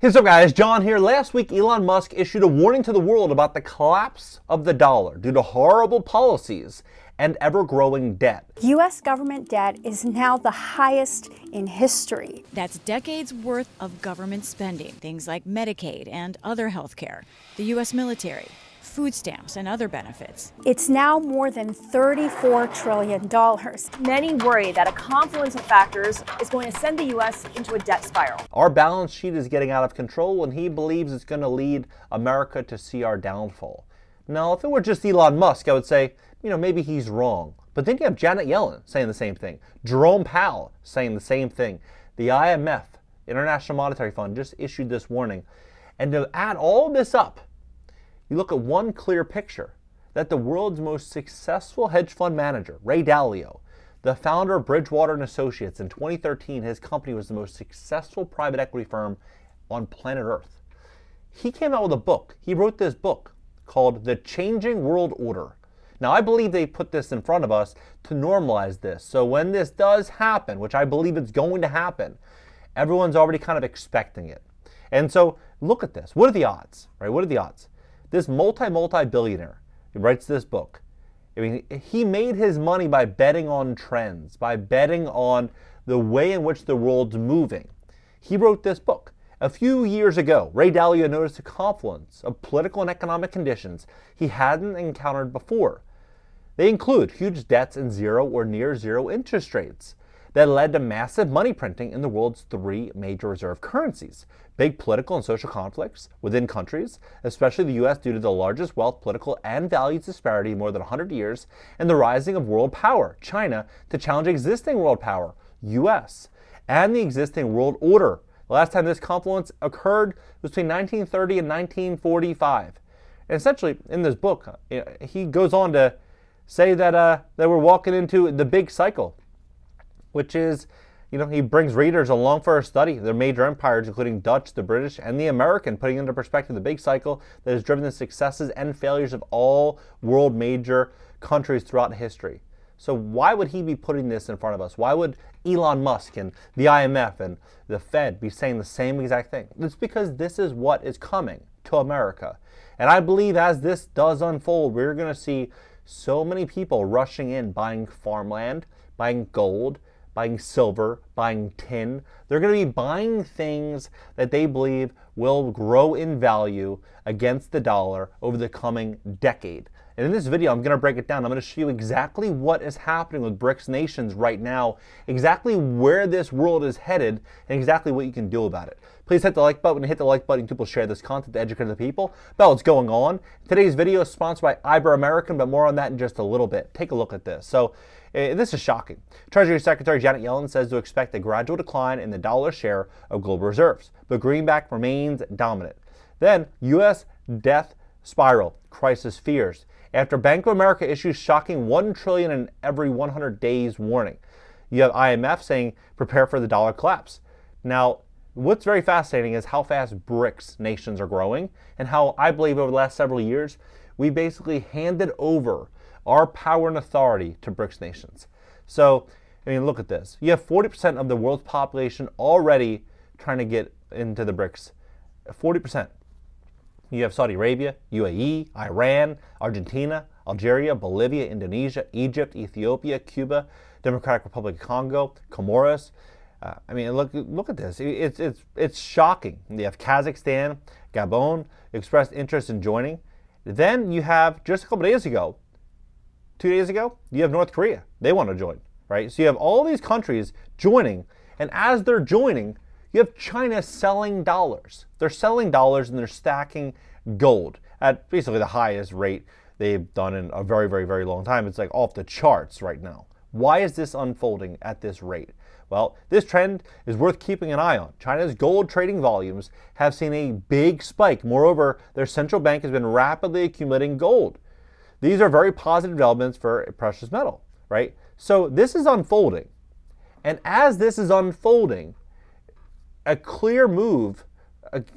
What's up, guys? John here. Last week, Elon Musk issued a warning to the world about the collapse of the dollar due to horrible policies and ever-growing debt. U.S. government debt is now the highest in history. That's decades worth of government spending, things like Medicaid and other health care, the U.S. military, food stamps, and other benefits. It's now more than $34 trillion. Many worry that a confluence of factors is going to send the U.S. into a debt spiral. Our balance sheet is getting out of control, and he believes it's going to lead America to see our downfall. Now, if it were just Elon Musk, I would say, maybe he's wrong. But then you have Janet Yellen saying the same thing. Jerome Powell saying the same thing. The IMF, International Monetary Fund, just issued this warning. And to add all this up, you look at one clear picture, that the world's most successful hedge fund manager, Ray Dalio, the founder of Bridgewater & Associates, in 2013, his company was the most successful private equity firm on planet Earth. He came out with a book. He wrote this book called The Changing World Order. Now, I believe they put this in front of us to normalize this. So when this does happen, which I believe it's going to happen, everyone's already kind of expecting it. And so look at this. What are the odds, right? What are the odds? This multi-billionaire, he writes this book. I mean, he made his money by betting on trends, by betting on the way in which the world's moving. He wrote this book. A few years ago, Ray Dalio noticed a confluence of political and economic conditions he hadn't encountered before. They include huge debts and zero or near zero interest rates that led to massive money printing in the world's three major reserve currencies, big political and social conflicts within countries, especially the U.S. due to the largest wealth, political, and values disparity in more than 100 years, and the rising of world power, China, to challenge existing world power, U.S., and the existing world order. The last time this confluence occurred was between 1930 and 1945. And essentially, in this book, he goes on to say that we're walking into the big cycle, which is, he brings readers along for a study. The major empires, including Dutch, the British, and the American, putting into perspective the big cycle that has driven the successes and failures of all world major countries throughout history. So why would he be putting this in front of us? Why would Elon Musk and the IMF and the Fed be saying the same exact thing? It's because this is what is coming to America. And I believe as this does unfold, we're going to see so many people rushing in, buying farmland, buying gold, buying silver, buying tin. They're going to be buying things that they believe will grow in value against the dollar over the coming decade. And in this video, I'm going to break it down. I'm going to show you exactly what is happening with BRICS nations right now, exactly where this world is headed, and exactly what you can do about it. Please hit the like button. Hit the like button. People share this content to educate the people about what's going on. Today's video is sponsored by Ibero-American, but more on that in just a little bit. Take a look at this. So this is shocking. Treasury Secretary Janet Yellen says to expect a gradual decline in the dollar's share of global reserves, but greenback remains dominant. Then, U.S. debt spiral, crisis fears, after Bank of America issues shocking $1 trillion in every 100 days warning. You have IMF saying prepare for the dollar collapse. Now, what's very fascinating is how fast BRICS nations are growing, and how I believe over the last several years we basically handed over our power and authority to BRICS nations. So, look at this. You have 40% of the world's population already trying to get into the BRICS. 40%. You have Saudi Arabia, UAE, Iran, Argentina, Algeria, Bolivia, Indonesia, Egypt, Ethiopia, Cuba, Democratic Republic of Congo, Comoros. Look at this. It's shocking. You have Kazakhstan, Gabon expressed interest in joining. Then you have, just a couple days ago, 2 days ago, you have North Korea. They want to join, right? So you have all these countries joining, and as they're joining, you have China selling dollars. They're selling dollars and they're stacking gold at basically the highest rate they've done in a very, very, very long time. It's like off the charts right now. Why is this unfolding at this rate? Well, this trend is worth keeping an eye on. China's gold trading volumes have seen a big spike. Moreover, their central bank has been rapidly accumulating gold. These are very positive developments for a precious metal, right? So this is unfolding. And as this is unfolding, a clear move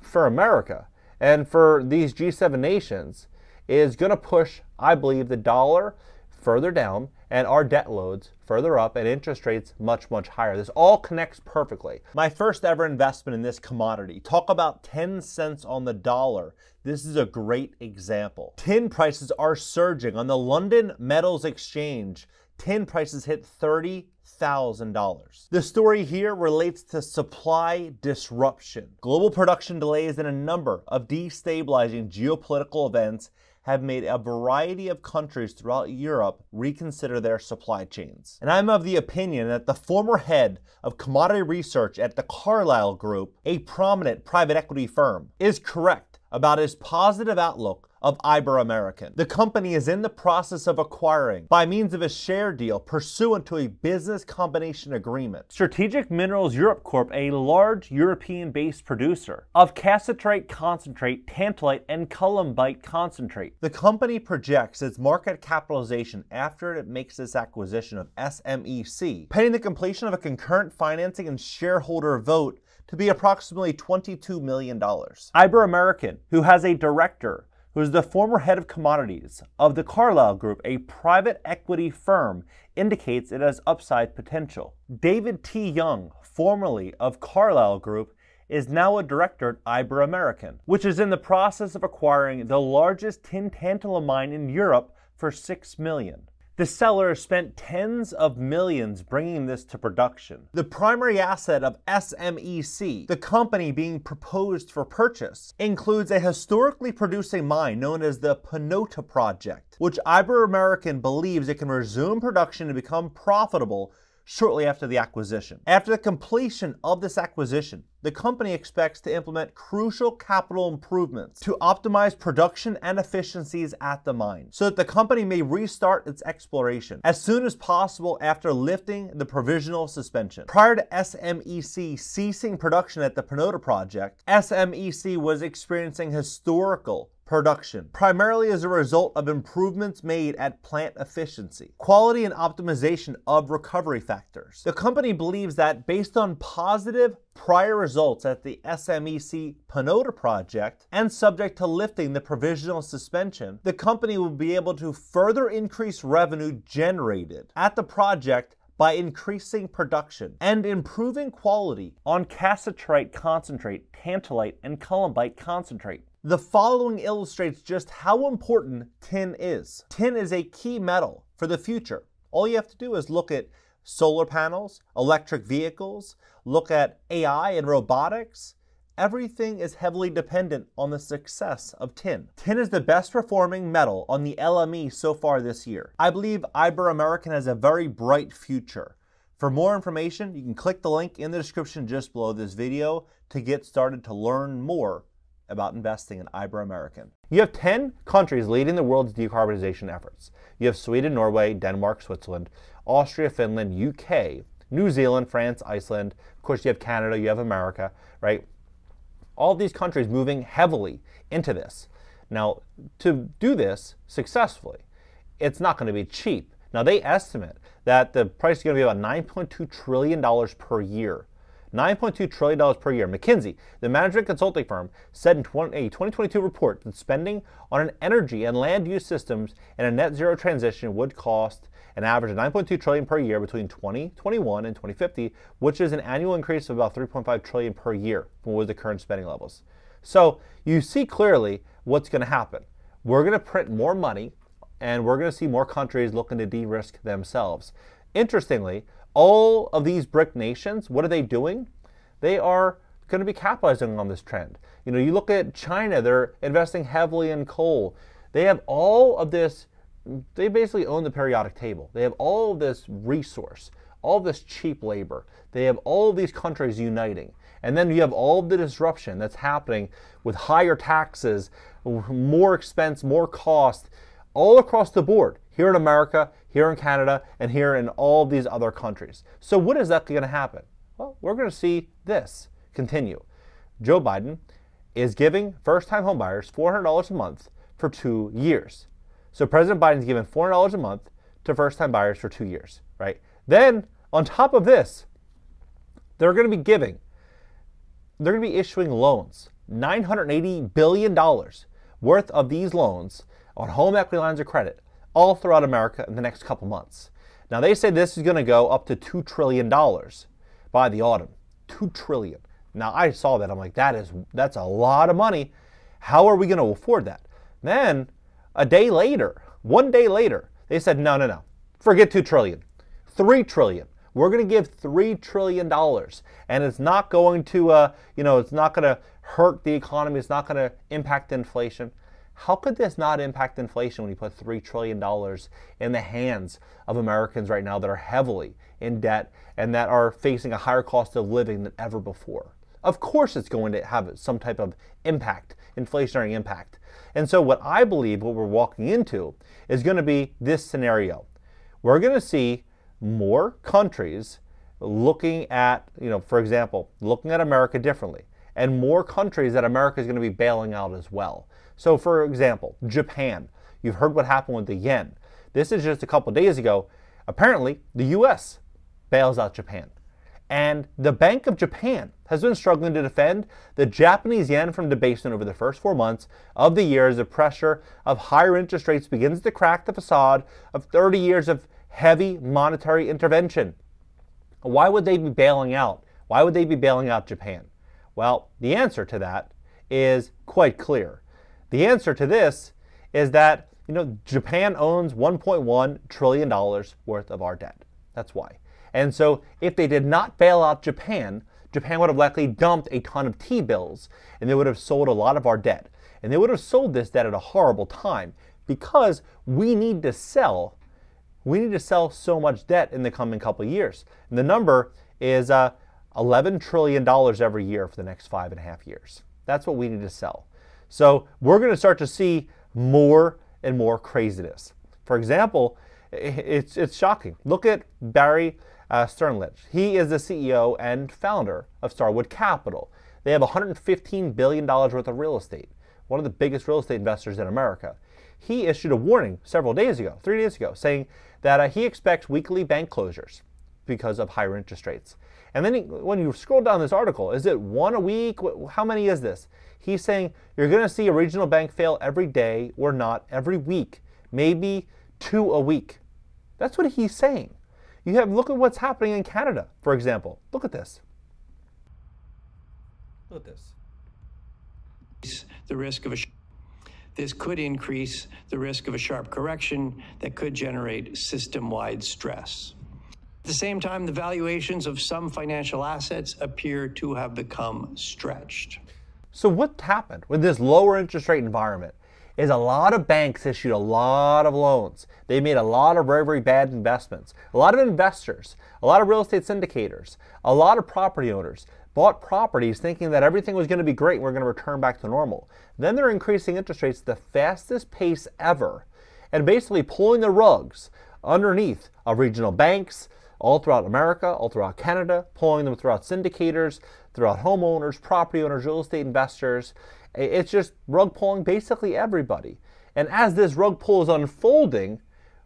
for America and for these G7 nations is going to push, I believe, the dollar further down and our debt loads further up and interest rates much, much higher. This all connects perfectly. My first ever investment in this commodity. Talk about 10 cents on the dollar. This is a great example. Tin prices are surging. On the London Metals Exchange, tin prices hit $30,000. The story here relates to supply disruption. Global production delays and a number of destabilizing geopolitical events have made a variety of countries throughout Europe reconsider their supply chains. And I'm of the opinion that the former head of commodity research at the Carlyle Group, a prominent private equity firm, is correct about his positive outlook of Ibero-American. The company is in the process of acquiring, by means of a share deal pursuant to a business combination agreement, Strategic Minerals Europe Corp., a large European-based producer of cassiterite concentrate, tantalite, and columbite concentrate. The company projects its market capitalization after it makes this acquisition of SMEC, pending the completion of a concurrent financing and shareholder vote, to be approximately $22 million. Ibero-American, who has a director who is the former head of commodities of the Carlyle Group, a private equity firm, indicates it has upside potential. David T. Young, formerly of Carlyle Group, is now a director at Ibero-American, which is in the process of acquiring the largest tin tantalum mine in Europe for $6 million. The seller spent tens of millions bringing this to production. The primary asset of SMEC, the company being proposed for purchase, includes a historically producing mine known as the Pinota Project, which Ibero-American believes it can resume production and become profitable shortly after the acquisition. After the completion of this acquisition, the company expects to implement crucial capital improvements to optimize production and efficiencies at the mine, so that the company may restart its exploration as soon as possible after lifting the provisional suspension. Prior to SMEC ceasing production at the Pinota Project, SMEC was experiencing historical production, primarily as a result of improvements made at plant efficiency, quality, and optimization of recovery factors. The company believes that based on positive prior results at the SMEC Pinota Project and subject to lifting the provisional suspension, the company will be able to further increase revenue generated at the project by increasing production and improving quality on cassiterite concentrate, tantalite, and columbite concentrate. The following illustrates just how important tin is. Tin is a key metal for the future. All you have to do is look at solar panels, electric vehicles, look at AI and robotics. Everything is heavily dependent on the success of tin. Tin is the best performing metal on the LME so far this year. I believe Ibero-American has a very bright future. For more information, you can click the link in the description just below this video to get started to learn more about investing in Ibero-American. You have 10 countries leading the world's decarbonization efforts. You have Sweden, Norway, Denmark, Switzerland, Austria, Finland, UK, New Zealand, France, Iceland. Of course, you have Canada, you have America, right? All of these countries moving heavily into this. Now, to do this successfully, it's not going to be cheap. Now, they estimate that the price is going to be about $9.2 trillion per year. $9.2 trillion per year. McKinsey, the management consulting firm, said in a 2022 report that spending on an energy and land use systems and a net zero transition would cost an average of $9.2 trillion per year between 2021 and 2050, which is an annual increase of about $3.5 trillion per year from what was the current spending levels. So you see clearly what's going to happen. We're going to print more money, and we're going to see more countries looking to de-risk themselves. Interestingly, all of these BRIC nations, what are they doing? They are going to be capitalizing on this trend. You know, you look at China, they're investing heavily in coal. They have all of this, they basically own the periodic table. They have all of this resource, all of this cheap labor. They have all of these countries uniting. And then you have all of the disruption that's happening with higher taxes, more expense, more cost, all across the board. Here in America, here in Canada, and here in all of these other countries. So what is that going to happen? Well, we're going to see this continue. Joe Biden is giving first-time homebuyers $400 a month for 2 years. So President Biden's giving $400 a month to first-time buyers for 2 years, right? Then, on top of this, they're going to be issuing loans, $980 billion worth of these loans on home equity lines of credit all throughout America in the next couple months. Now they say this is going to go up to $2 trillion by the autumn. $2 trillion. Now I saw that. I'm like, that's a lot of money. How are we going to afford that? Then one day later, they said, no. Forget $2 trillion. $3 trillion. We're going to give $3 trillion. And it's not going to, it's not going to hurt the economy. It's not going to impact inflation. How could this not impact inflation when you put $3 trillion in the hands of Americans right now that are heavily in debt and that are facing a higher cost of living than ever before? Of course it's going to have some type of impact, inflationary impact. And so what I believe what we're walking into is going to be this scenario. We're going to see more countries looking at, for example, looking at America differently, and more countries that America is going to be bailing out as well. So for example, Japan. You've heard what happened with the yen. This is just a couple days ago. Apparently, the U.S. bails out Japan. And the Bank of Japan has been struggling to defend the Japanese yen from debasement over the first 4 months of the year as the pressure of higher interest rates begins to crack the facade of 30 years of heavy monetary intervention. Why would they be bailing out? Why would they be bailing out Japan? Well, the answer to that is quite clear. The answer to this is that, Japan owns $1.1 trillion worth of our debt. That's why. And so if they did not bail out Japan, Japan would have likely dumped a ton of T-bills and they would have sold a lot of our debt. And they would have sold this debt at a horrible time because we need to sell so much debt in the coming couple of years. And the number is $11 trillion every year for the next 5.5 years. That's what we need to sell. So we're going to start to see more and more craziness. For example, it's shocking. Look at Barry Sternlich. He is the CEO and founder of Starwood Capital. They have $115 billion worth of real estate, one of the biggest real estate investors in America. He issued a warning 3 days ago, saying that he expects weekly bank closures because of higher interest rates. And then when you scroll down this article, is it one a week? How many is this? He's saying you're going to see a regional bank fail every day or not every week, maybe 2 a week. That's what he's saying. Look at what's happening in Canada, for example. Look at this. Look at this. This could increase the risk of a sharp correction that could generate system-wide stress. At the same time, the valuations of some financial assets appear to have become stretched. So what happened with this lower interest rate environment is a lot of banks issued a lot of loans. They made a lot of very, very bad investments. A lot of investors, a lot of real estate syndicators, a lot of property owners bought properties thinking that everything was going to be great and we're going to return back to normal. Then they're increasing interest rates at the fastest pace ever and basically pulling the rugs underneath of regional banks all throughout America, all throughout Canada, pulling them throughout syndicators, throughout homeowners, property owners, real estate investors. It's just rug pulling basically everybody. And as this rug pull is unfolding,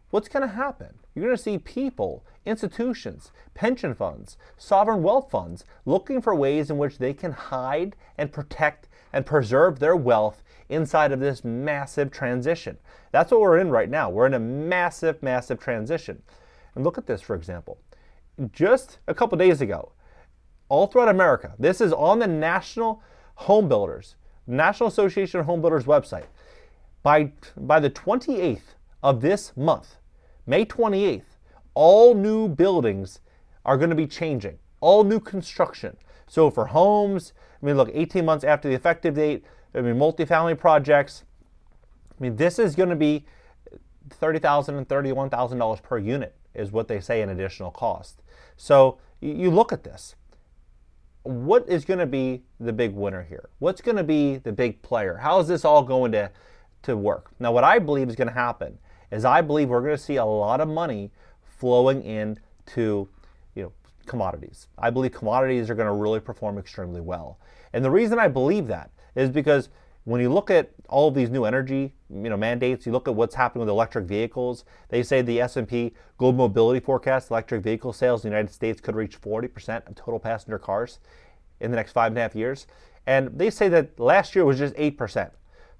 what's going to happen? You're going to see people, institutions, pension funds, sovereign wealth funds looking for ways in which they can hide and protect and preserve their wealth inside of this massive transition. That's what we're in right now. We're in a massive, massive transition. And look at this, for example. Just a couple days ago, all throughout America, this is on the National Association of Home Builders website. By the 28th of this month, May 28th, all new buildings are going to be changing. All new construction. So for homes, look, 18 months after the effective date, multifamily projects, this is going to be $30,000 and $31,000 per unit is what they say in additional cost. So you look at this. What is going to be the big winner here? What's going to be the big player? How is this all going to work? Now, what I believe is going to happen is I believe we're going to see a lot of money flowing into commodities. I believe commodities are going to really perform extremely well. And the reason I believe that is because when you look at all of these new energy mandates, you look at what's happening with electric vehicles, they say the S&P Global Mobility forecast electric vehicle sales in the United States could reach 40% of total passenger cars in the next 5.5 years. And they say that last year was just 8%.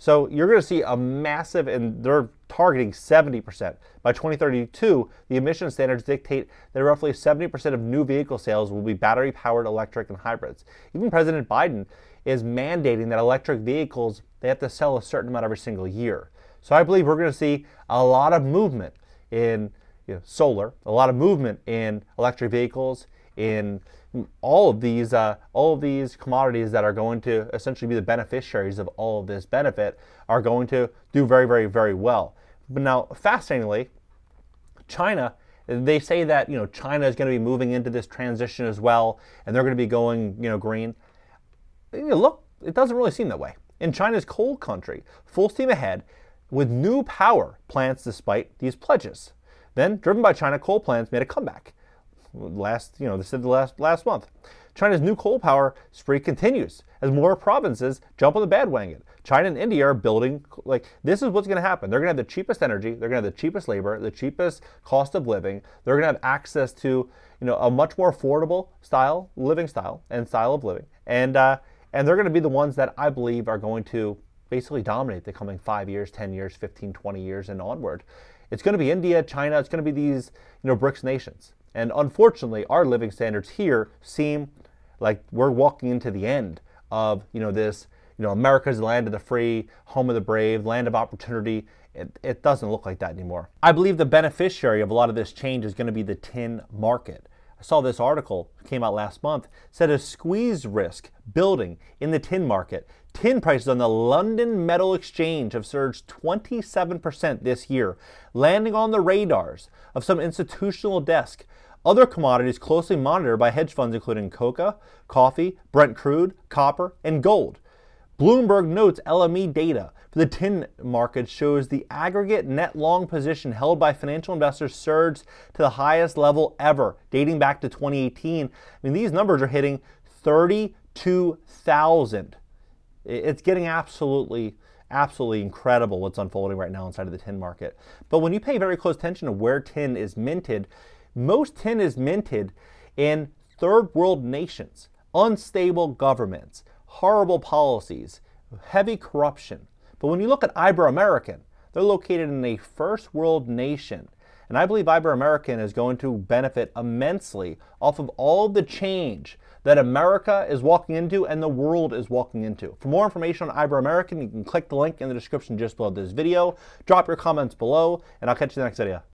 So you're going to see a massive, and they're targeting 70%. By 2032, the emission standards dictate that roughly 70% of new vehicle sales will be battery-powered, electric, and hybrids. Even President Biden is mandating that electric vehicles, they have to sell a certain amount every single year. So I believe we're going to see a lot of movement in solar, a lot of movement in electric vehicles, in all of these commodities that are going to essentially be the beneficiaries of all of this benefit are going to do very, very, very well. But now, fascinatingly, China, they say that China is going to be moving into this transition as well, and they're going to be going green. Look, it doesn't really seem that way. In China's coal country, full steam ahead with new power plants despite these pledges. Then, driven by China, coal plants made a comeback. Last month. China's new coal power spree continues as more provinces jump on the bandwagon. China and India are building, this is what's going to happen. They're going to have the cheapest energy, they're going to have the cheapest labor, the cheapest cost of living. They're going to have access to, a much more affordable living style of living. And they're going to be the ones that I believe are going to basically dominate the coming 5 years, 10 years, 15, 20 years and onward. It's going to be India, China, it's going to be these, BRICS nations. And unfortunately, our living standards here seem like we're walking into the end of, this, America's the land of the free, home of the brave, land of opportunity. It doesn't look like that anymore. I believe the beneficiary of a lot of this change is going to be the tin market. I saw this article, came out last month, said a squeeze risk building in the tin market. Tin prices on the London Metal Exchange have surged 27% this year, landing on the radars of some institutional desk. Other commodities closely monitored by hedge funds including cocoa, coffee, Brent crude, copper, and gold. Bloomberg notes LME data for the tin market shows the aggregate net long position held by financial investors surged to the highest level ever, dating back to 2018. These numbers are hitting 32,000. It's getting absolutely incredible what's unfolding right now inside of the tin market. But when you pay very close attention to where tin is minted, most tin is minted in third world nations, unstable governments, horrible policies, heavy corruption. But when you look at Ibero-American, they're located in a first world nation. And I believe Ibero-American is going to benefit immensely off of all the change that America is walking into and the world is walking into. For more information on Ibero-American, you can click the link in the description just below this video. Drop your comments below, and I'll catch you in the next video.